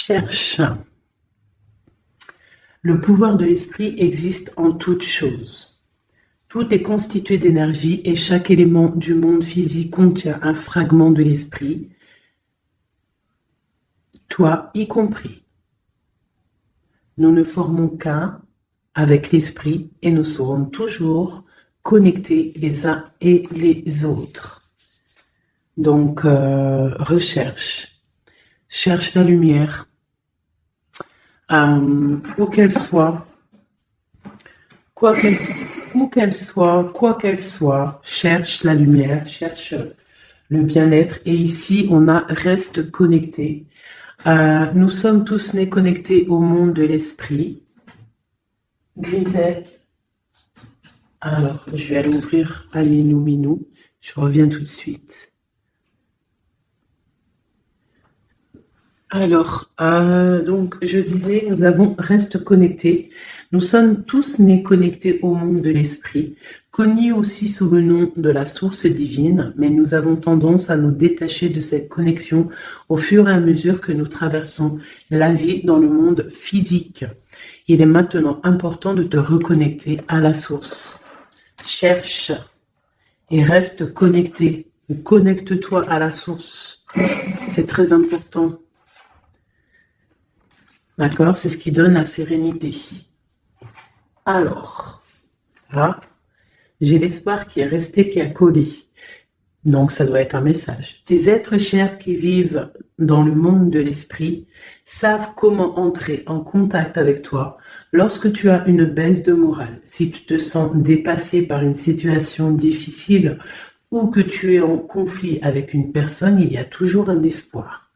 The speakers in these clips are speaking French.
Cherche. Le pouvoir de l'esprit existe en toutes choses. Tout est constitué d'énergie et chaque élément du monde physique contient un fragment de l'esprit, toi y compris. Nous ne formons qu'un avec l'esprit et nous serons toujours connectés les uns et les autres. Donc, recherche. Cherche la lumière. Où qu'elle soit, quoi qu'elle soit, cherche la lumière, cherche le bien-être. Et ici, on a reste connecté. Nous sommes tous nés connectés au monde de l'esprit. Grisette. Alors, je vais aller ouvrir à Minou. Je reviens tout de suite. Alors, donc, je disais, nous avons reste connectés. Nous sommes tous nés connectés au monde de l'esprit, connus aussi sous le nom de la source divine, mais nous avons tendance à nous détacher de cette connexion au fur et à mesure que nous traversons la vie dans le monde physique. Il est maintenant important de te reconnecter à la source. Cherche et reste connecté. Connecte-toi à la source. C'est très important. D'accord? C'est ce qui donne la sérénité. Alors, là, j'ai l'espoir qui est resté, qui a collé. Donc, ça doit être un message. Tes êtres chers qui vivent dans le monde de l'esprit savent comment entrer en contact avec toi lorsque tu as une baisse de morale. Si tu te sens dépassé par une situation difficile ou que tu es en conflit avec une personne, il y a toujours un espoir.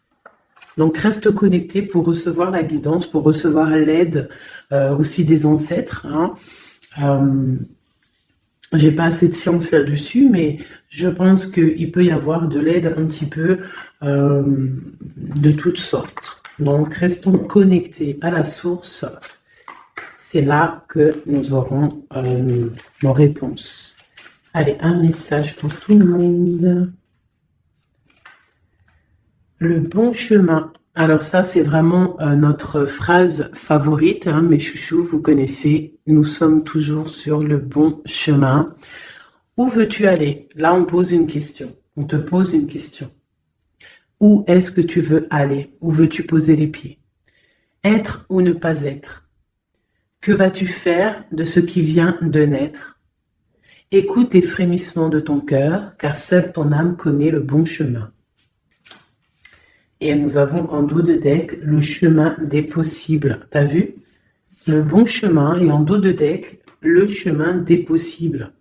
Donc, reste connecté pour recevoir la guidance, pour recevoir l'aide aussi des ancêtres. J'ai pas assez de science là-dessus, mais je pense qu'il peut y avoir de l'aide un petit peu de toutes sortes. Donc, restons connectés à la source. C'est là que nous aurons nos réponses. Allez, un message pour tout le monde. Le bon chemin. Alors ça, c'est vraiment notre phrase favorite, hein, mes chouchous, vous connaissez. Nous sommes toujours sur le bon chemin. Où veux-tu aller? Là, on pose une question. On te pose une question. Où est-ce que tu veux aller? Où veux-tu poser les pieds? Être ou ne pas être? Que vas-tu faire de ce qui vient de naître? Écoute les frémissements de ton cœur, car seule ton âme connaît le bon chemin. Et nous avons en dos de deck le chemin des possibles. T'as vu? Le bon chemin et en dos de deck, le chemin des possibles.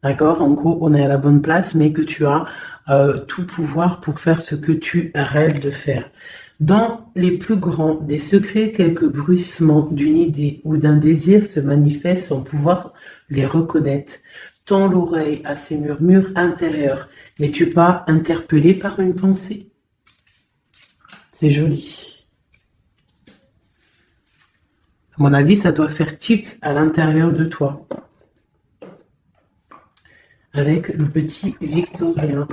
D'accord? En gros, on est à la bonne place, mais que tu as tout pouvoir pour faire ce que tu rêves de faire. Dans les plus grands des secrets, quelques bruissements d'une idée ou d'un désir se manifestent sans pouvoir les reconnaître. Tends l'oreille à ces murmures intérieurs. N'es-tu pas interpellé par une pensée? C'est joli. À mon avis, ça doit faire tilt à l'intérieur de toi. Avec le petit Victorien.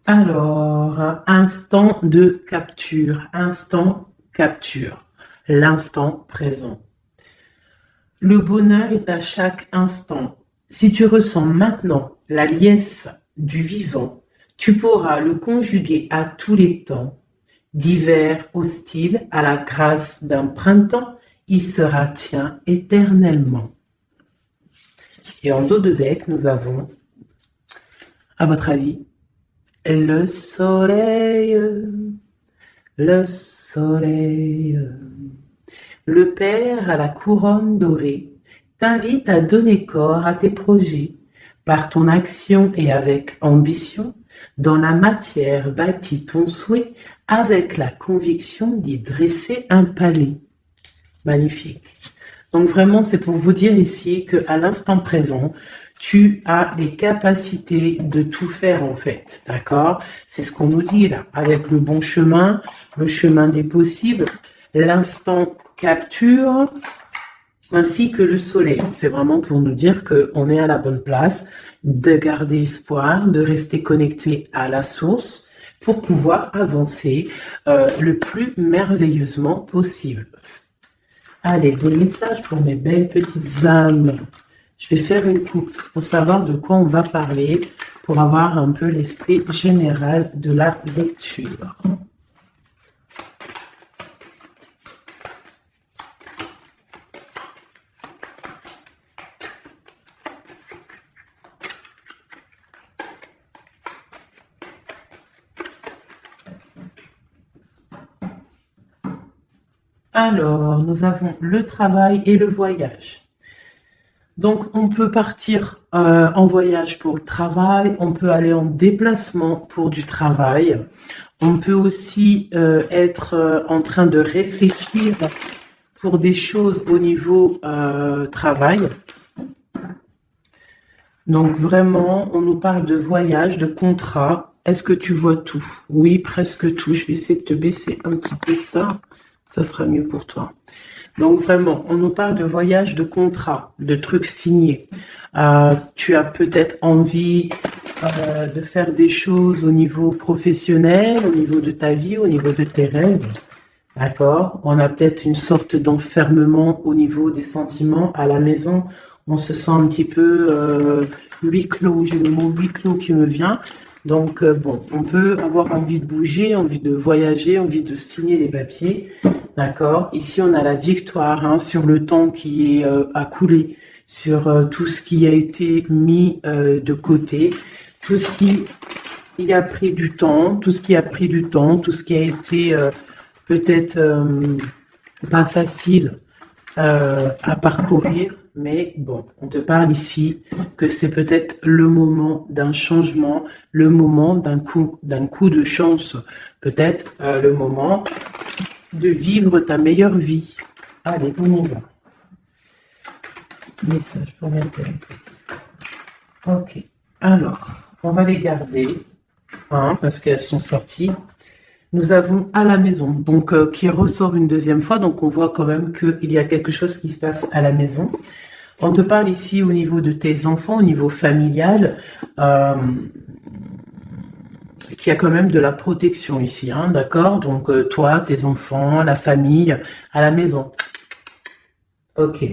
Alors, instant de capture. Instant capture. L'instant présent. Le bonheur est à chaque instant. Si tu ressens maintenant la liesse du vivant, tu pourras le conjuguer à tous les temps. D'hiver hostile à la grâce d'un printemps, il sera tien éternellement. Et en dos de deck, nous avons, à votre avis, le soleil, le soleil. Le Père à la couronne dorée t'invite à donner corps à tes projets. Par ton action et avec ambition, dans la matière bâtis ton souhait avec la conviction d'y dresser un palais. Magnifique. Donc vraiment, c'est pour vous dire ici qu'à l'instant présent, tu as les capacités de tout faire en fait. D'accord? C'est ce qu'on nous dit là, avec le bon chemin, le chemin des possibles, l'instant capture, ainsi que le soleil. C'est vraiment pour nous dire qu'on est à la bonne place, de garder espoir, de rester connecté à la source pour pouvoir avancer le plus merveilleusement possible. Allez, des messages pour mes belles petites âmes. Je vais faire une coupe pour savoir de quoi on va parler, pour avoir un peu l'esprit général de la lecture. Alors, nous avons le travail et le voyage. Donc, on peut partir en voyage pour le travail, on peut aller en déplacement pour du travail, on peut aussi être en train de réfléchir pour des choses au niveau travail. Donc, vraiment, on nous parle de voyage, de contrat. Est-ce que tu vois tout? Oui, presque tout. Je vais essayer de te baisser un petit peu ça. Ça sera mieux pour toi. Donc vraiment, on nous parle de voyage, de contrat, de trucs signés. Tu as peut-être envie de faire des choses au niveau professionnel, au niveau de ta vie, au niveau de tes rêves. D'accord? On a peut-être une sorte d'enfermement au niveau des sentiments à la maison. On se sent un petit peu huis clos. J'ai le mot huis clos qui me vient. Donc, bon, on peut avoir envie de bouger, envie de voyager, envie de signer les papiers. D'accord? Ici, on a la victoire sur le temps qui est à couler, sur tout ce qui a été mis de côté, tout ce qui a pris du temps, tout ce qui a pris du temps, tout ce qui a été peut-être pas facile à parcourir. Mais bon, on te parle ici que c'est peut-être le moment d'un changement, le moment d'un coup de chance, peut-être le moment de vivre ta meilleure vie. Allez, on y va. Message pour l'intérêt. Ok, alors, on va les garder, parce qu'elles sont sorties. Nous avons à la maison, donc qui ressort une deuxième fois, donc on voit quand même qu'il y a quelque chose qui se passe à la maison. On te parle ici au niveau de tes enfants, au niveau familial, qu'il y a quand même de la protection ici, d'accord? Donc toi, tes enfants, la famille, à la maison. Ok.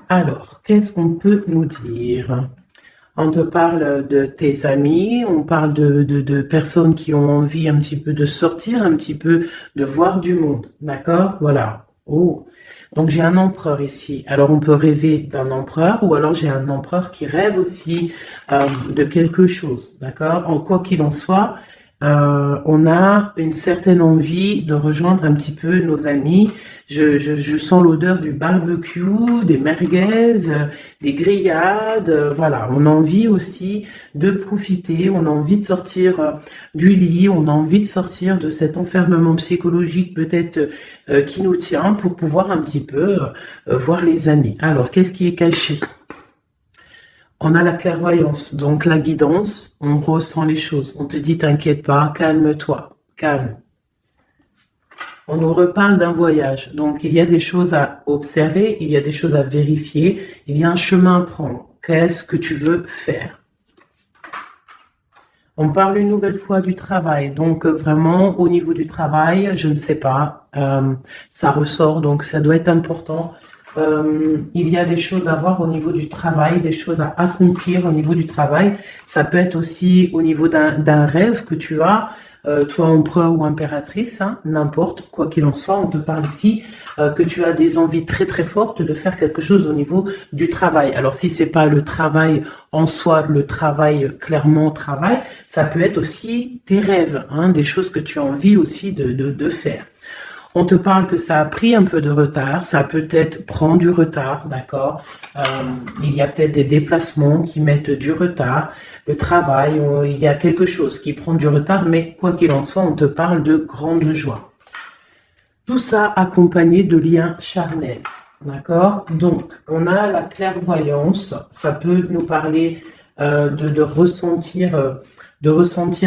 Alors, qu'est-ce qu'on peut nous dire? On te parle de tes amis, on parle de personnes qui ont envie un petit peu de sortir, un petit peu de voir du monde, d'accord? Voilà. Oh. Donc j'ai un empereur ici. Alors on peut rêver d'un empereur ou alors j'ai un empereur qui rêve aussi de quelque chose, d'accord? En quoi qu'il en soit, on a une certaine envie de rejoindre un petit peu nos amis. Je sens l'odeur du barbecue, des merguez, des grillades. Voilà, on a envie aussi de profiter, on a envie de sortir du lit, on a envie de sortir de cet enfermement psychologique peut-être qui nous tient pour pouvoir un petit peu voir les amis. Alors, qu'est-ce qui est caché? On a la clairvoyance, donc la guidance, on ressent les choses. On te dit, t'inquiète pas, calme-toi, calme. On nous reparle d'un voyage. Donc, il y a des choses à observer, il y a des choses à vérifier, il y a un chemin à prendre. Qu'est-ce que tu veux faire? On parle une nouvelle fois du travail. Donc, vraiment, au niveau du travail, je ne sais pas, ça ressort, donc ça doit être important. Il y a des choses à voir au niveau du travail, des choses à accomplir au niveau du travail. Ça peut être aussi au niveau d'un rêve que tu as, toi empereur ou impératrice, n'importe, quoi qu'il en soit, on te parle ici que tu as des envies très très fortes de faire quelque chose au niveau du travail. Alors si c'est pas le travail en soi, le travail clairement travail, ça peut être aussi tes rêves, des choses que tu as envie aussi de faire. On te parle que ça a pris un peu de retard, ça peut-être prend du retard, d'accord? Il y a peut-être des déplacements qui mettent du retard, le travail, il y a quelque chose qui prend du retard, mais quoi qu'il en soit, on te parle de grande joie. Tout ça accompagné de liens charnels, d'accord? Donc, on a la clairvoyance, ça peut nous parler de ressentir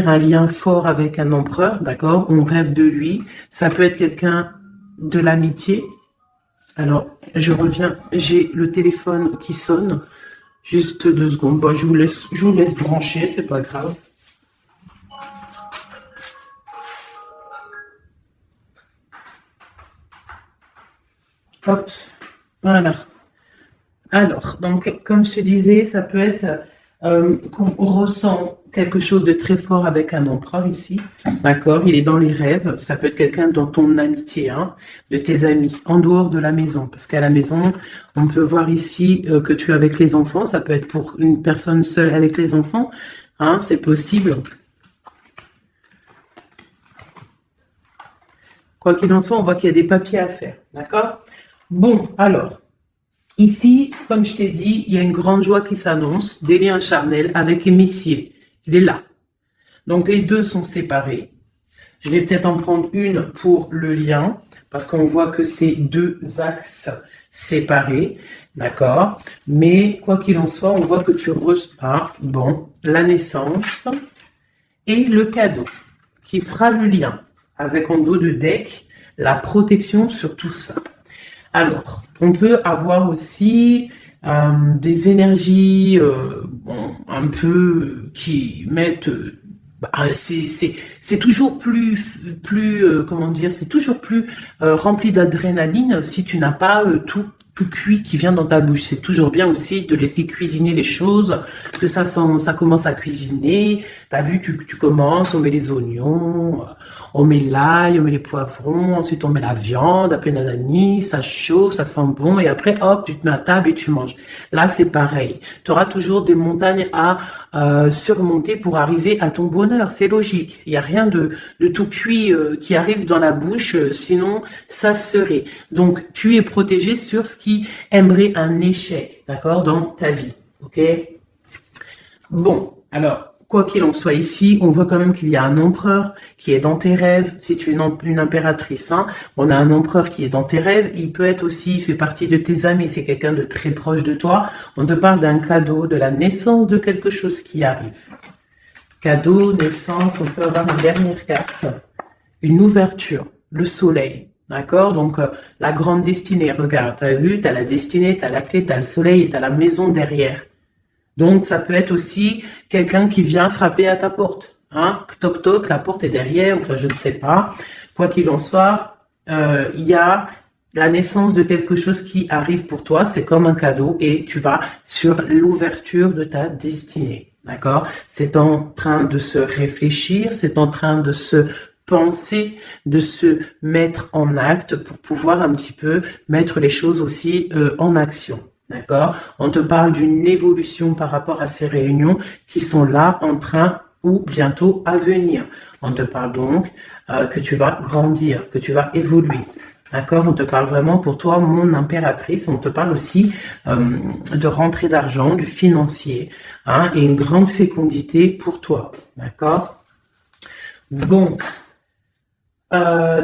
un lien fort avec un empereur, d'accord? On rêve de lui. Ça peut être quelqu'un de l'amitié, Alors, je reviens, j'ai le téléphone qui sonne. Juste 2 secondes. Bon, je vous laisse brancher, c'est pas grave. Hop, voilà. Alors, donc, comme je te disais, ça peut être qu'on ressent quelque chose de très fort avec un empereur ici, d'accord? Il est dans les rêves, ça peut être quelqu'un dans ton amitié, hein, de tes amis, en dehors de la maison, parce qu'à la maison, on peut voir ici que tu es avec les enfants, ça peut être pour une personne seule avec les enfants, hein, c'est possible. Quoi qu'il en soit, on voit qu'il y a des papiers à faire, d'accord? Bon, alors, ici, comme je t'ai dit, il y a une grande joie qui s'annonce, des liens charnels avec Messier. Il est là. Donc, les deux sont séparés. Je vais peut-être en prendre une pour le lien, parce qu'on voit que c'est 2 axes séparés, d'accord? Mais, quoi qu'il en soit, on voit que tu reçois, bon, la naissance et le cadeau, qui sera le lien, avec en dos de deck, la protection sur tout ça. Alors, on peut avoir aussi des énergies un peu qui mettent... c'est toujours plus comment dire, c'est toujours plus rempli d'adrénaline si tu n'as pas tout cuit qui vient dans ta bouche. C'est toujours bien aussi de laisser cuisiner les choses, que ça commence à cuisiner. T'as vu, tu commences, on met les oignons, on met l'ail, on met les poivrons, ensuite on met la viande, après nanani, ça chauffe, ça sent bon, et après hop, tu te mets à table et tu manges. Là, c'est pareil. Tu auras toujours des montagnes à surmonter pour arriver à ton bonheur. C'est logique. Il n'y a rien de tout cuit qui arrive dans la bouche, sinon ça serait. Donc, tu es protégé sur ce qui aimerait un échec, d'accord, dans ta vie. Ok? Bon, alors, quoi qu'il en soit ici, on voit quand même qu'il y a un empereur qui est dans tes rêves. Si tu es une impératrice, hein, on a un empereur qui est dans tes rêves. Il peut être aussi, il fait partie de tes amis. C'est quelqu'un de très proche de toi. On te parle d'un cadeau, de la naissance de quelque chose qui arrive. Cadeau, naissance, on peut avoir une dernière carte. Une ouverture, le soleil. D'accord? Donc, la grande destinée. Regarde, t'as vu, t'as la destinée, t'as la clé, t'as le soleil et t'as la maison derrière. Donc, ça peut être aussi quelqu'un qui vient frapper à ta porte. Hein? Toc toc, la porte est derrière, enfin, je ne sais pas. Quoi qu'il en soit, il y a la naissance de quelque chose qui arrive pour toi. C'est comme un cadeau et tu vas sur l'ouverture de ta destinée. D'accord? C'est en train de se réfléchir, c'est en train de se penser, de se mettre en acte pour pouvoir un petit peu mettre les choses aussi en action. D'accord? On te parle d'une évolution par rapport à ces réunions qui sont là en train ou bientôt à venir. On te parle donc que tu vas grandir, que tu vas évoluer. D'accord? On te parle vraiment pour toi, mon impératrice. On te parle aussi de rentrée d'argent, du financier, hein, et une grande fécondité pour toi. D'accord? Bon.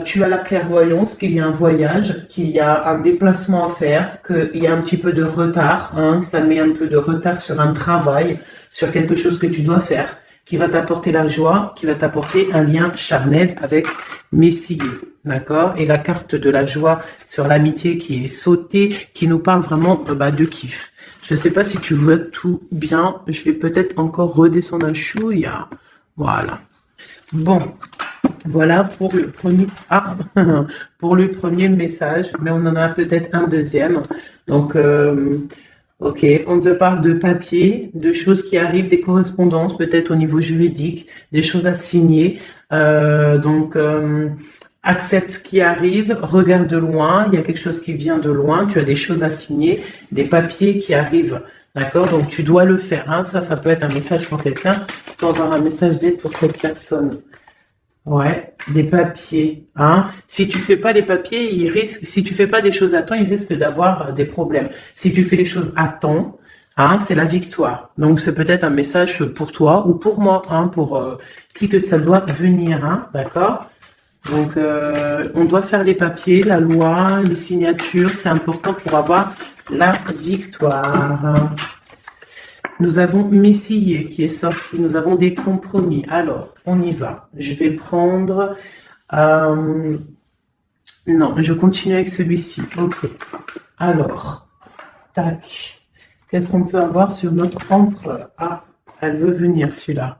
Tu as la clairvoyance qu'il y a un voyage, qu'il y a un déplacement à faire, qu'il y a un petit peu de retard, hein, que ça met un peu de retard sur un travail, sur quelque chose que tu dois faire, qui va t'apporter la joie, qui va t'apporter un lien charnel avec Messier, d'accord? Et la carte de la joie sur l'amitié qui est sautée, qui nous parle vraiment de kiff. Je ne sais pas si tu vois tout bien, je vais peut-être encore redescendre un chouïa. Voilà. Bon. Voilà pour le premier, pour le premier message, mais on en a peut-être un deuxième. Donc, ok, on te parle de papier, de choses qui arrivent, des correspondances, peut-être au niveau juridique, des choses à signer. Donc, accepte ce qui arrive, regarde de loin, il y a quelque chose qui vient de loin, tu as des choses à signer, des papiers qui arrivent. D'accord? Donc, tu dois le faire. Hein. Ça peut être un message pour quelqu'un, dans un message d'aide pour cette personne. Ouais, des papiers, hein. Si tu fais pas les papiers, si tu fais pas des choses à temps, il risque d'avoir des problèmes. Si tu fais les choses à temps, hein, c'est la victoire. Donc, c'est peut-être un message pour toi ou pour moi, hein, pour qui que ça doit venir, hein, d'accord? Donc, on doit faire les papiers, la loi, les signatures, c'est important pour avoir la victoire. Nous avons Messier qui est sorti. Nous avons des compromis. Alors, on y va. Je vais prendre Non, je continue avec celui-ci. Ok. Alors, tac. Qu'est-ce qu'on peut avoir sur notre empereur? Ah, elle veut venir, celui-là.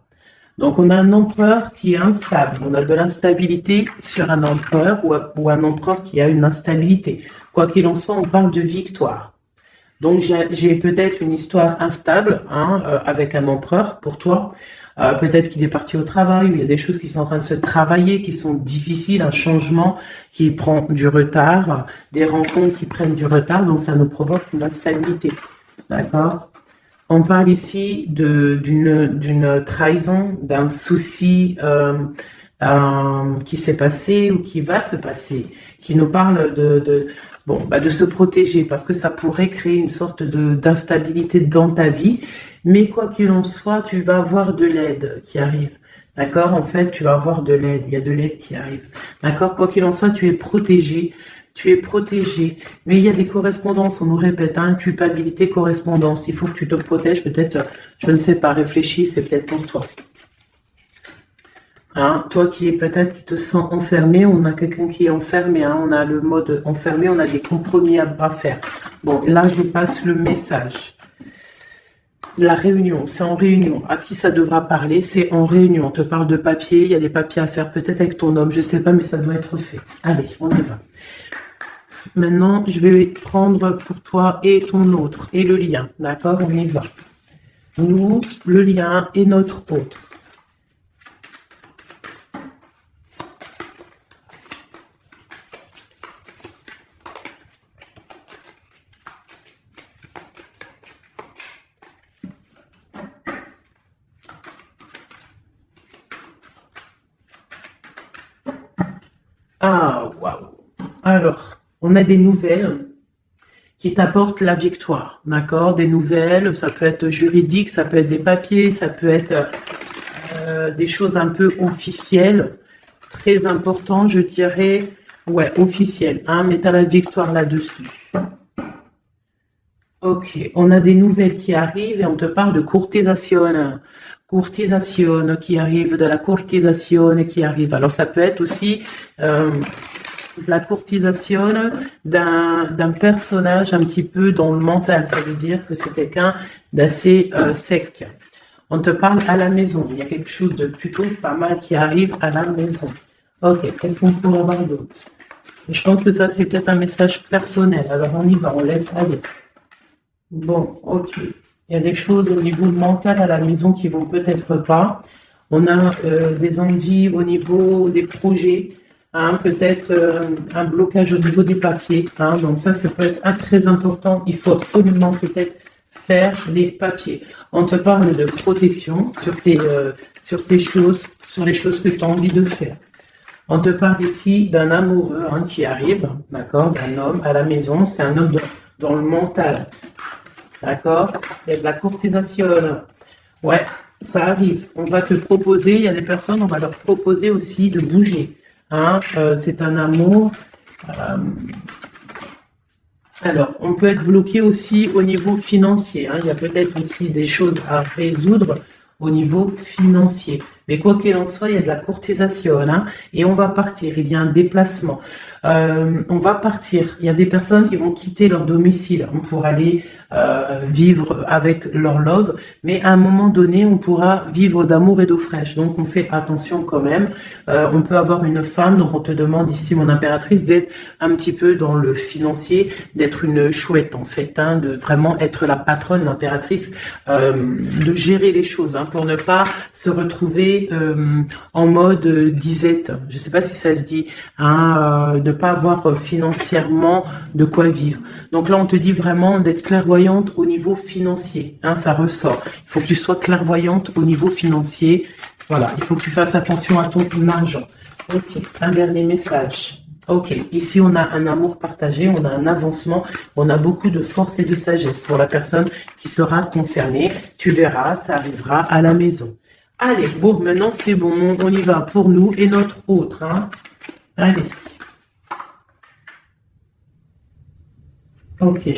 Donc, on a un empereur qui est instable. On a de l'instabilité sur un empereur ou un empereur qui a une instabilité. Quoi qu'il en soit, on parle de victoire. Donc, j'ai peut-être une histoire instable avec un empereur pour toi. Peut-être qu'il est parti au travail, ou il y a des choses qui sont en train de se travailler, qui sont difficiles, un changement qui prend du retard, des rencontres qui prennent du retard, donc ça nous provoque une instabilité. D'accord? On parle ici d'une trahison, d'un souci qui s'est passé ou qui va se passer, qui nous parle de se protéger parce que ça pourrait créer une sorte d'instabilité dans ta vie. Mais quoi qu'il en soit, tu vas avoir de l'aide qui arrive. D'accord? En fait, tu vas avoir de l'aide. Il y a de l'aide qui arrive. D'accord? Quoi qu'il en soit, tu es protégé. Tu es protégé. Mais il y a des correspondances, on nous répète, culpabilité, correspondance. Il faut que tu te protèges. Peut-être, je ne sais pas, réfléchis, c'est peut-être pour toi. Toi qui te sens enfermé, on a quelqu'un qui est enfermé, on a le mode enfermé, on a des compromis à faire. Bon, là, je passe le message. La réunion, c'est en réunion. À qui ça devra parler? C'est en réunion. On te parle de papier, il y a des papiers à faire peut-être avec ton homme, je sais pas, mais ça doit être fait. Allez, on y va. Maintenant, je vais prendre pour toi et ton autre, et le lien. D'accord? On y va. Nous, le lien et notre autre. Ah, waouh. Alors, on a des nouvelles qui t'apportent la victoire, d'accord? Des nouvelles, ça peut être juridique, ça peut être des papiers, ça peut être des choses un peu officielles, très important, je dirais, ouais, officielles, mais tu as la victoire là-dessus. Ok, on a des nouvelles qui arrivent et on te parle de courtisation. Courtisation qui arrive, de la courtisation qui arrive. Alors ça peut être aussi la courtisation d'un personnage un petit peu dans le mental. Ça veut dire que c'est quelqu'un d'assez sec. On te parle à la maison. Il y a quelque chose de plutôt pas mal qui arrive à la maison. Ok, qu'est-ce qu'on pourrait avoir d'autre? Je pense que ça, c'est peut-être un message personnel. Alors on y va, on laisse aller. Bon, ok. Il y a des choses au niveau mental à la maison qui vont peut-être pas. On a des envies au niveau des projets, peut-être un blocage au niveau des papiers. Donc ça peut être très important. Il faut absolument peut-être faire les papiers. On te parle de protection sur tes choses, sur les choses que tu as envie de faire. On te parle ici d'un amoureux qui arrive, d'accord, d'un homme à la maison. C'est un homme dans le mental. D'accord? Il y a de la courtisation. Ouais, ça arrive. On va te proposer, il y a des personnes, on va leur proposer aussi de bouger. C'est un amour. Alors, on peut être bloqué aussi au niveau financier. Il y a peut-être aussi des choses à résoudre au niveau financier. Mais quoi qu'il en soit, il y a de la courtisation, et on va partir. Il y a un déplacement. On va partir. Il y a des personnes qui vont quitter leur domicile pour aller vivre avec leur love, mais à un moment donné, on pourra vivre d'amour et d'eau fraîche. Donc, on fait attention quand même. On peut avoir une femme, donc on te demande ici, mon impératrice, d'être un petit peu dans le financier, d'être une chouette en fait, de vraiment être la patronne, l'impératrice, de gérer les choses, pour ne pas se retrouver en mode disette. Je sais pas si ça se dit, ne pas avoir financièrement de quoi vivre. Donc là, on te dit vraiment d'être clairvoyante au niveau financier. Ça ressort. Il faut que tu sois clairvoyante au niveau financier. Voilà, il faut que tu fasses attention à ton argent. Ok, un dernier message. Ok, ici on a un amour partagé, on a un avancement, on a beaucoup de force et de sagesse pour la personne qui sera concernée. Tu verras, ça arrivera à la maison. Allez, bon, maintenant c'est bon, on y va pour nous et notre autre. Allez. Ok.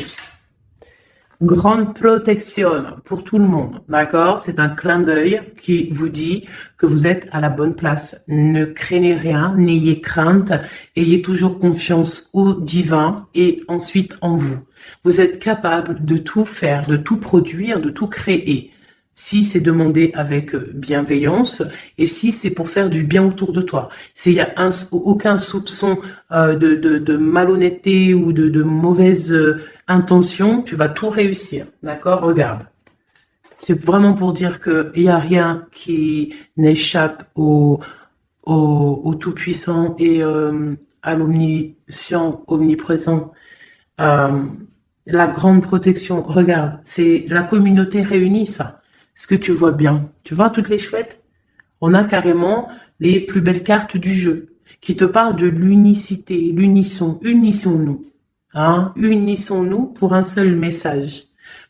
grande protection pour tout le monde, d'accord? C'est un clin d'œil qui vous dit que vous êtes à la bonne place. Ne craignez rien, n'ayez crainte, ayez toujours confiance au divin et ensuite en vous. Vous êtes capable de tout faire, de tout produire, de tout créer. Si c'est demandé avec bienveillance et si c'est pour faire du bien autour de toi. S'il y a aucun soupçon de malhonnêteté ou de mauvaise intention, tu vas tout réussir. D'accord? Regarde. C'est vraiment pour dire qu'il n'y a rien qui n'échappe au Tout-Puissant et à l'Omniscient, Omniprésent. La grande protection, regarde, c'est la communauté réunie, ça. Est-ce que tu vois bien? Tu vois toutes les chouettes? On a carrément les plus belles cartes du jeu qui te parlent de l'unicité, l'unisson. Unissons-nous. Hein? Unissons-nous pour un seul message,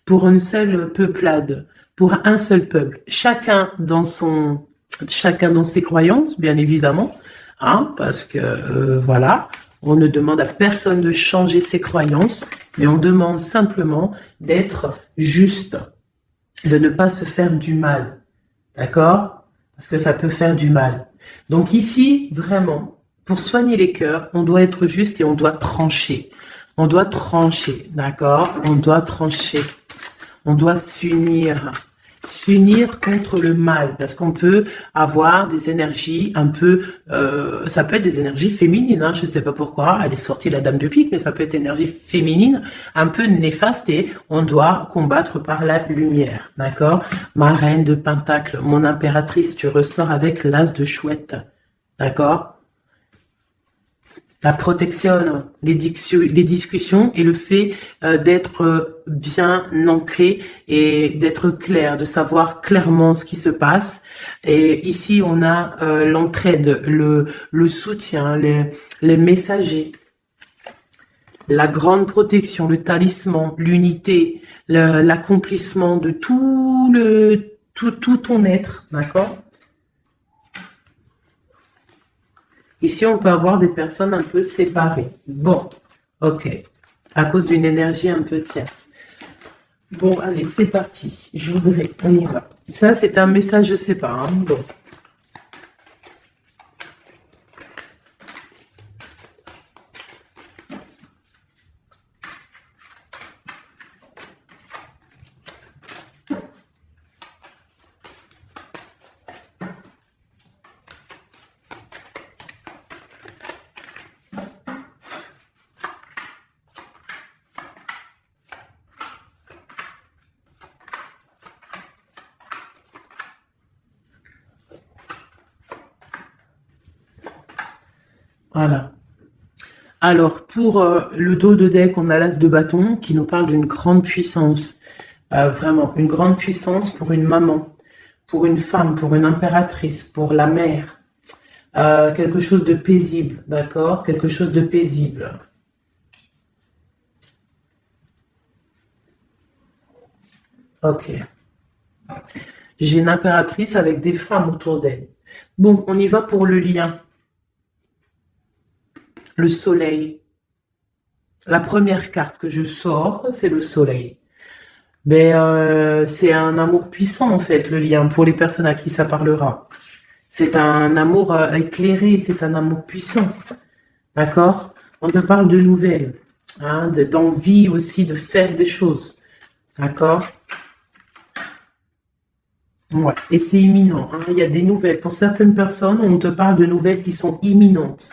pour une seule peuplade, pour un seul peuple. Chacun dans ses croyances, bien évidemment. Hein? Parce que, voilà, on ne demande à personne de changer ses croyances, mais on demande simplement d'être juste, de ne pas se faire du mal, d'accord? Parce que ça peut faire du mal. Donc ici, vraiment, pour soigner les cœurs, on doit être juste et on doit trancher. On doit trancher, d'accord? On doit trancher. On doit s'unir. S'unir contre le mal, parce qu'on peut avoir des énergies un peu, ça peut être des énergies féminines, hein, je sais pas pourquoi, elle est sortie la dame de pique, mais ça peut être énergie féminine, un peu néfaste, et on doit combattre par la lumière, d'accord? Ma reine de pentacle, mon impératrice, tu ressors avec l'as de chouette, d'accord? La protection, les discussions et le fait d'être bien ancré et d'être clair, de savoir clairement ce qui se passe. Et ici, on a l'entraide, le soutien, les messagers, la grande protection, le talisman, l'unité, l'accomplissement de tout ton être, d'accord? Ici, on peut avoir des personnes un peu séparées. Bon, ok. À cause d'une énergie un peu tierce. Bon, allez, c'est parti. Je voudrais, on y va. Ça, c'est un message, je sais pas. Hein, bon. Voilà. Alors, pour le dos de deck, on a l'as de bâton qui nous parle d'une grande puissance. Vraiment, une grande puissance pour une maman, pour une femme, pour une impératrice, pour la mère. Quelque chose de paisible, d'accord? Quelque chose de paisible. Ok. J'ai une impératrice avec des femmes autour d'elle. Bon, on y va pour le lien. Le soleil. La première carte que je sors, c'est le soleil. Mais c'est un amour puissant, en fait, le lien, pour les personnes à qui ça parlera. C'est un amour éclairé, c'est un amour puissant. D'accord? On te parle de nouvelles, hein, d'envie aussi de faire des choses. D'accord? Ouais. Et c'est imminent, hein. Il y a des nouvelles. Pour certaines personnes, on te parle de nouvelles qui sont imminentes.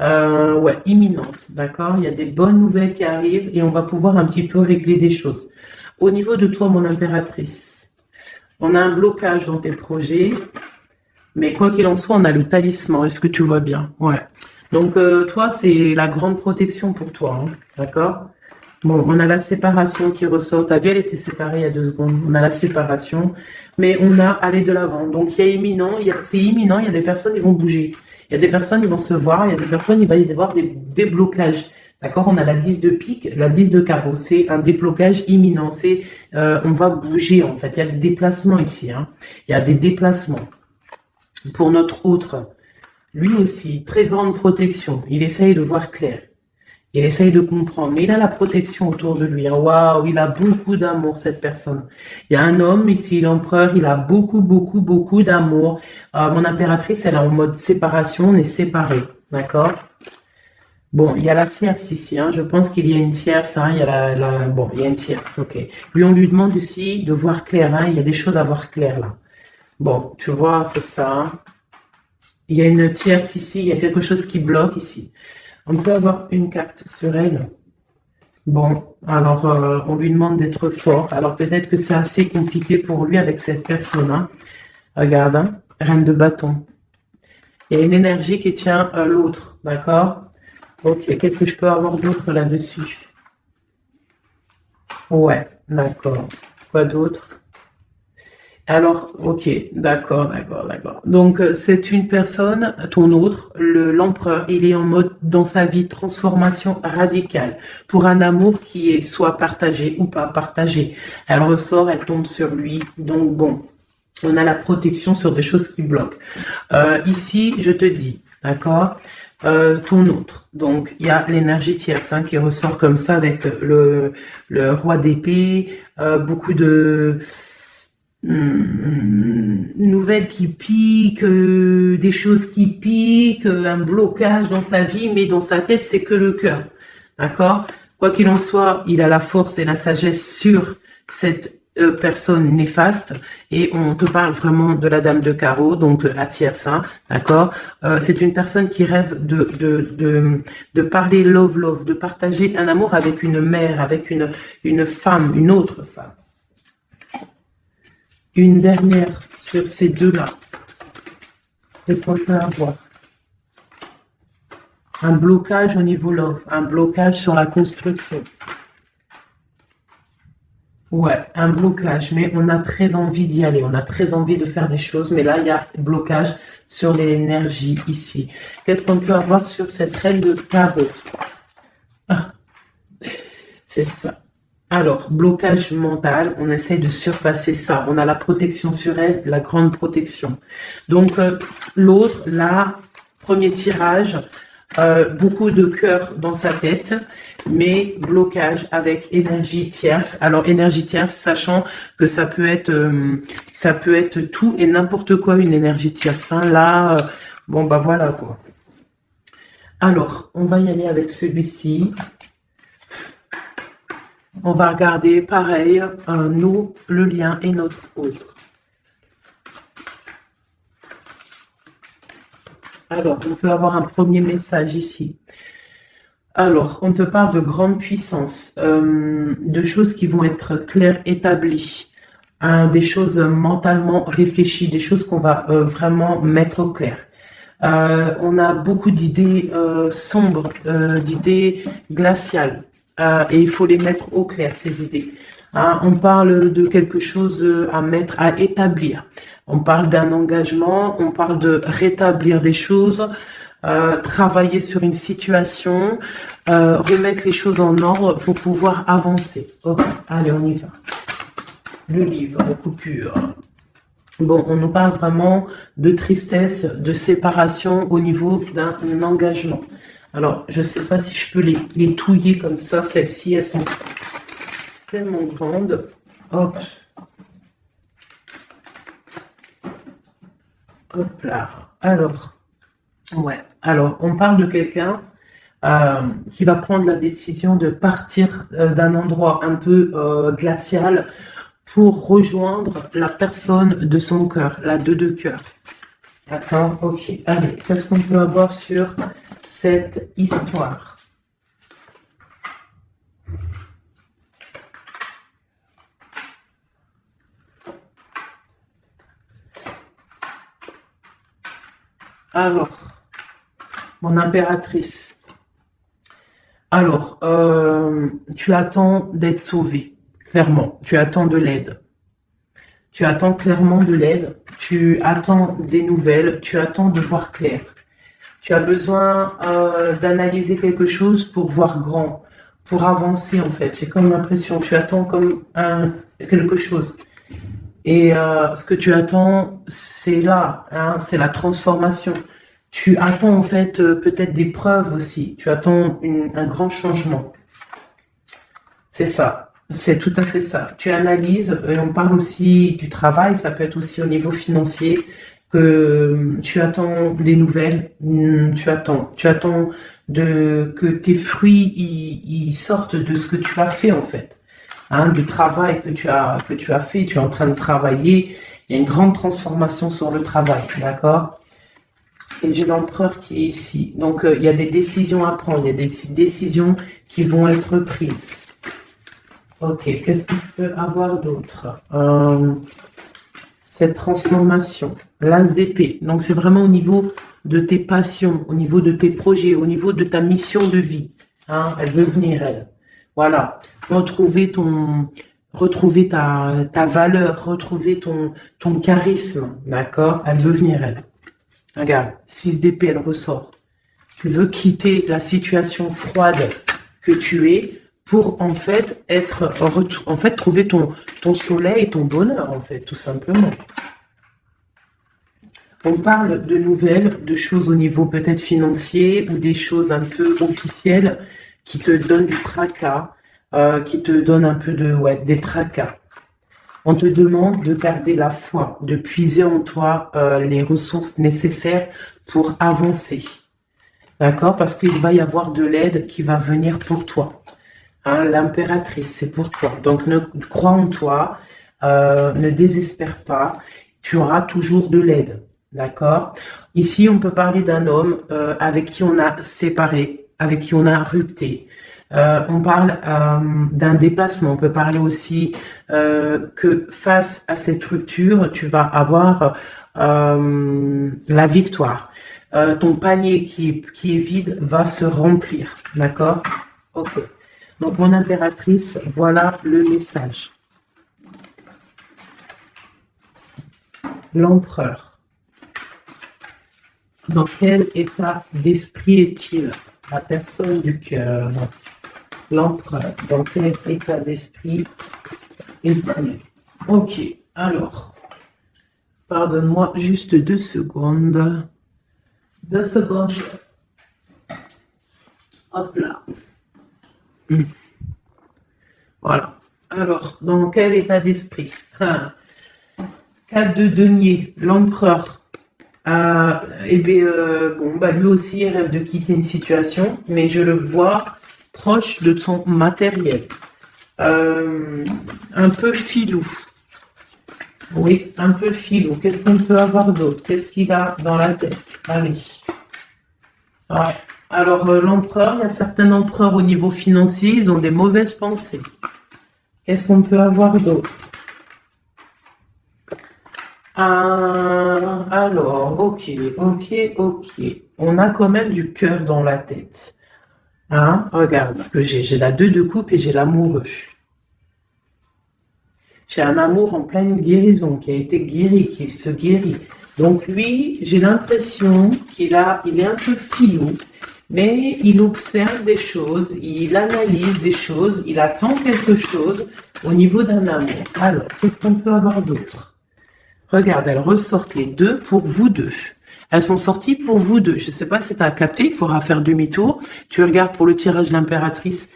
Ouais, imminentes, d'accord? Il y a des bonnes nouvelles qui arrivent et on va pouvoir un petit peu régler des choses. Au niveau de toi, mon impératrice, on a un blocage dans tes projets, mais quoi qu'il en soit, on a le talisman. Est-ce que tu vois bien? Ouais. Donc, toi, c'est la grande protection pour toi, hein, d'accord? Bon, on a la séparation qui ressort. T'as vu, elle était séparée il y a 2 secondes. On a la séparation, mais on a aller de l'avant. Donc, il y a imminent, c'est imminent, il y a des personnes qui vont bouger. Il y a des personnes qui vont se voir, il y a des personnes, il va y avoir des déblocages. D'accord? On a la 10 de pique, la 10 de carreau. C'est un déblocage imminent. C'est, on va bouger, en fait. Il y a des déplacements ici, hein. Il y a des déplacements. Pour notre autre, lui aussi, très grande protection. Il essaye de voir clair. Il essaye de comprendre, mais il a la protection autour de lui. Waouh, il a beaucoup d'amour, cette personne. Il y a un homme ici, l'empereur, il a beaucoup, beaucoup, beaucoup d'amour. Mon impératrice, elle est en mode séparation, on est séparés, d'accord? Bon, il y a la tierce ici, hein. Je pense qu'il y a une tierce, hein. Il y a bon, il y a une tierce, ok. Lui, on lui demande aussi de voir clair, hein. Il y a des choses à voir clair, là. Bon, tu vois, c'est ça, hein. Il y a une tierce ici, il y a quelque chose qui bloque ici. On peut avoir une carte sur elle. Bon, alors on lui demande d'être fort. Alors peut-être que c'est assez compliqué pour lui avec cette personne, hein. Regarde, hein, reine de bâton. Il y a une énergie qui tient l'autre, d'accord? Ok, qu'est-ce que je peux avoir d'autre là-dessus? Ouais, d'accord. Quoi d'autre? Alors, ok, d'accord, d'accord, d'accord. Donc, c'est une personne, ton autre, l'empereur, il est en mode, dans sa vie, transformation radicale, pour un amour qui est soit partagé ou pas partagé. Elle ressort, elle tombe sur lui, donc bon, on a la protection sur des choses qui bloquent. Ici, je te dis, d'accord, ton autre. Donc, il y a l'énergie tierce, hein, qui ressort comme ça avec le roi d'épée, beaucoup de nouvelles qui piquent, des choses qui piquent, un blocage dans sa vie, mais dans sa tête, c'est que le cœur. D'accord? Quoi qu'il en soit, il a la force et la sagesse sur cette personne néfaste, et on te parle vraiment de la dame de carreau, donc la tierce, hein, d'accord? C'est une personne qui rêve de parler love, de partager un amour avec une mère, avec une femme, une autre femme. Une dernière sur ces deux-là. Qu'est-ce qu'on peut avoir? Un blocage au niveau love, un blocage sur la construction. Ouais, un blocage, mais on a très envie d'y aller, on a très envie de faire des choses, mais là, il y a blocage sur l'énergie ici. Qu'est-ce qu'on peut avoir sur cette reine de carreau? Ah, c'est ça. Alors, blocage mental, on essaie de surpasser ça. On a la protection sur elle, la grande protection. Donc, l'autre, là, premier tirage, beaucoup de cœur dans sa tête, mais blocage avec énergie tierce. Alors, énergie tierce, sachant que ça peut être tout et n'importe quoi, une énergie tierce, hein. Là, bon, bah voilà, quoi. Alors, on va y aller avec celui-ci. On va regarder, pareil, nous, le lien et notre autre. Alors, on peut avoir un premier message ici. Alors, on te parle de grande puissance, de choses qui vont être claires, établies, hein, des choses mentalement réfléchies, des choses qu'on va vraiment mettre au clair. On a beaucoup d'idées sombres, d'idées glaciales. Et il faut les mettre au clair, ces idées. Hein, on parle de quelque chose à mettre, à établir. On parle d'un engagement, on parle de rétablir des choses, travailler sur une situation, remettre les choses en ordre pour pouvoir avancer. Ok, allez, on y va. Le livre, coupure. Bon, on nous parle vraiment de tristesse, de séparation au niveau d'un engagement. Alors, je ne sais pas si je peux les touiller comme ça. Celles-ci, elles sont tellement grandes. Hop. Hop là. Alors, ouais. Alors, on parle de quelqu'un qui va prendre la décision de partir d'un endroit un peu glacial pour rejoindre la personne de son cœur, la 2 de cœur. D'accord? Ok. Allez, qu'est-ce qu'on peut avoir sur cette histoire? Alors, mon impératrice. Alors, tu attends d'être sauvée, clairement. Tu attends de l'aide. Tu attends clairement de l'aide. Tu attends des nouvelles. Tu attends de voir clair. Tu as besoin d'analyser quelque chose pour voir grand, pour avancer en fait. J'ai comme l'impression, tu attends comme quelque chose. Et ce que tu attends, c'est là, hein, c'est la transformation. Tu attends en fait peut-être des preuves aussi. Tu attends un grand changement. C'est ça. C'est tout à fait ça. Tu analyses, et on parle aussi du travail, ça peut être aussi au niveau financier, que tu attends des nouvelles, tu attends que tes fruits ils sortent de ce que tu as fait en fait, hein, du travail que tu as fait, tu es en train de travailler. Il y a une grande transformation sur le travail, d'accord? Et j'ai l'empereur qui est ici. Donc il y a des décisions à prendre, il y a des décisions qui vont être prises. Ok, qu'est-ce que je peux avoir d'autre? Cette transformation, l'as d'épée. Donc c'est vraiment au niveau de tes passions, au niveau de tes projets, au niveau de ta mission de vie. Hein, elle veut venir, elle. Voilà. Retrouver ta valeur, retrouver ton charisme. D'accord? Elle veut venir, elle. Regarde, 6 d'épée, elle ressort. Tu veux quitter la situation froide que tu es pour en fait trouver ton soleil et ton bonheur en fait, tout simplement. On parle de nouvelles, de choses au niveau peut-être financier ou des choses un peu officielles qui te donnent du tracas, qui te donnent un peu des tracas. On te demande de garder la foi, de puiser en toi les ressources nécessaires pour avancer. D'accord? Parce qu'il va y avoir de l'aide qui va venir pour toi. Hein, l'impératrice, c'est pour toi. Donc, crois en toi, ne désespère pas. Tu auras toujours de l'aide. D'accord? Ici, on peut parler d'un homme avec qui on a séparé, avec qui on a rupté. On parle d'un déplacement. On peut parler aussi que face à cette rupture, tu vas avoir la victoire. Ton panier qui est vide va se remplir. D'accord? Ok. Donc, mon impératrice, voilà le message. L'empereur. Dans quel état d'esprit est-il? La personne du cœur. L'empereur. Dans quel état d'esprit est-il? Ok, alors. Pardonne-moi juste 2 secondes. 2 secondes. Hop là. Voilà. Alors, dans quel état d'esprit? 4 de denier, l'empereur. Lui aussi, il rêve de quitter une situation, mais je le vois proche de son matériel. Un peu filou. Oui, un peu filou. Qu'est-ce qu'on peut avoir d'autre? Qu'est-ce qu'il a dans la tête? Allez. Ouais. Alors, l'empereur, il y a certains empereurs au niveau financier, ils ont des mauvaises pensées. Qu'est-ce qu'on peut avoir d'autre? Alors, ok. On a quand même du cœur dans la tête. Hein? Regarde ce que j'ai. J'ai la 2 de coupe et j'ai l'amoureux. J'ai un amour en pleine guérison, qui a été guéri, qui se guérit. Donc lui, j'ai l'impression qu'il est un peu filou, mais il observe des choses, il analyse des choses, il attend quelque chose au niveau d'un amour. Alors, qu'est-ce qu'on peut avoir d'autre? Regarde, elles ressortent les 2 pour vous deux. Elles sont sorties pour vous deux. Je ne sais pas si tu as capté, il faudra faire demi-tour. Tu regardes pour le tirage de l'impératrice.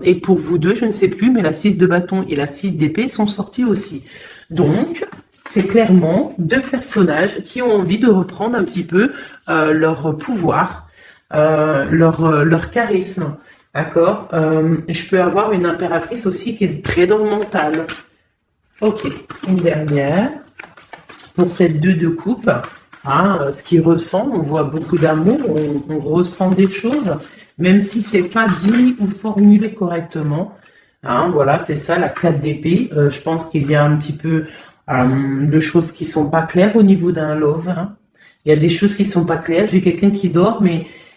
Et pour vous deux, je ne sais plus, mais la 6 de bâton et la 6 d'épée sont sorties aussi. Donc, c'est clairement 2 personnages qui ont envie de reprendre un petit peu leur pouvoir, leur charisme. D'accord? Je peux avoir une impératrice aussi qui est très dans le mental. Ok, une dernière. Pour cette 2 de coupe, hein, ce qu'il ressent, on voit beaucoup d'amour, on ressent des choses, même si c'est pas dit ou formulé correctement. Hein, voilà, c'est ça, la 4 d'épée. Je pense qu'il y a un petit peu de choses qui sont pas claires au niveau d'un love. Hein. Il y a des choses qui sont pas claires. J'ai quelqu'un qui dort,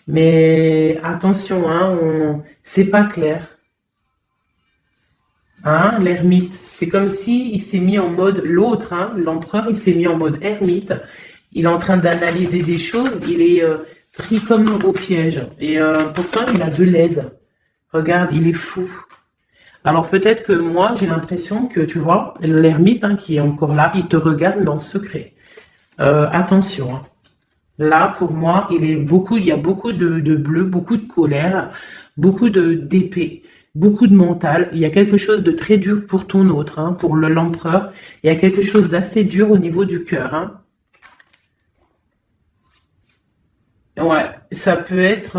mais attention, hein, c'est pas clair. Hein, l'ermite, c'est comme si il s'est mis en mode l'autre, hein, l'empereur, il s'est mis en mode ermite. Il est en train d'analyser des choses, il est pris comme au piège. Et pourtant, il a de l'aide. Regarde, il est fou. Alors peut-être que moi, j'ai l'impression que, tu vois, l'ermite hein, qui est encore là, il te regarde mais en secret. Attention. Hein. Là, pour moi, il y a beaucoup de bleu, beaucoup de colère, beaucoup d'épée, beaucoup de mental. Il y a quelque chose de très dur pour ton autre, hein, pour l'empereur. Il y a quelque chose d'assez dur au niveau du cœur, hein. Ouais, ça peut être